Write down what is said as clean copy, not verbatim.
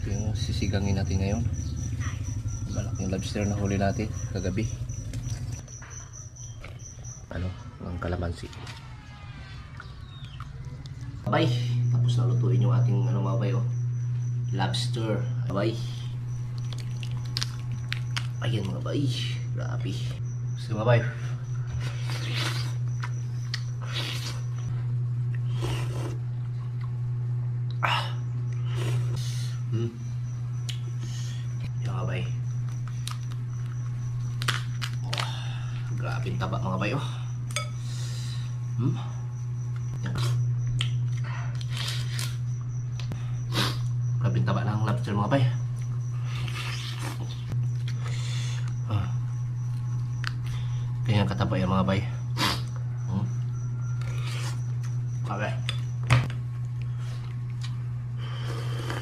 Ito yung sisigangin natin ngayon. Malaking lobster na huli natin kagabi. Ano, ng kalamansi. Bye. Tapos na lutuin yung ating ano mga bay, oh. Lobster. Bye. Ayan mga bay. Grabe. So mga bay. Yan mga bay. Grabe yung taba mga bay, oh. Yan. Grabe yung taba ng lobster mga bay. Kaya kataba yan mga bay.